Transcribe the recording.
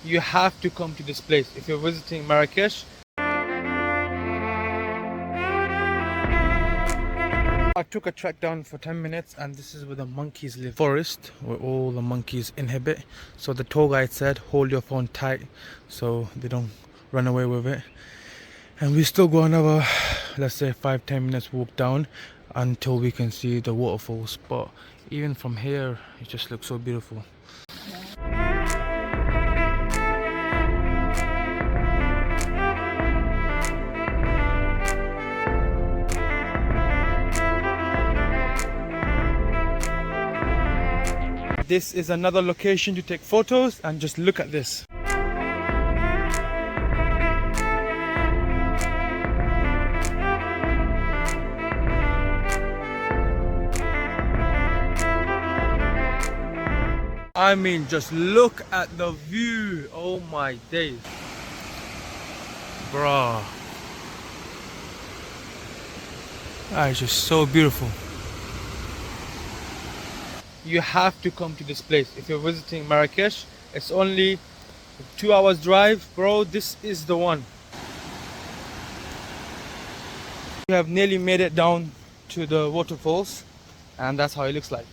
You have to come to this place if you're visiting Marrakesh. I took a trek down for 10 minutes and this is where the monkeys live. Forest where all the monkeys inhabit. So the tour guide said hold your phone tight so they don't run away with it. And we still go another, let's say 5-10 minutes walk down until we can see the waterfalls. But even from here it just looks so beautiful. This is another location to take photos and just look at this. I mean, just look at the view. Oh my days. Bruh. That is just so beautiful. You have to come to this place if you're visiting Marrakesh. It's only 2 hours drive, bro. This is the one. We have nearly made it down to the waterfalls and that's how it looks like.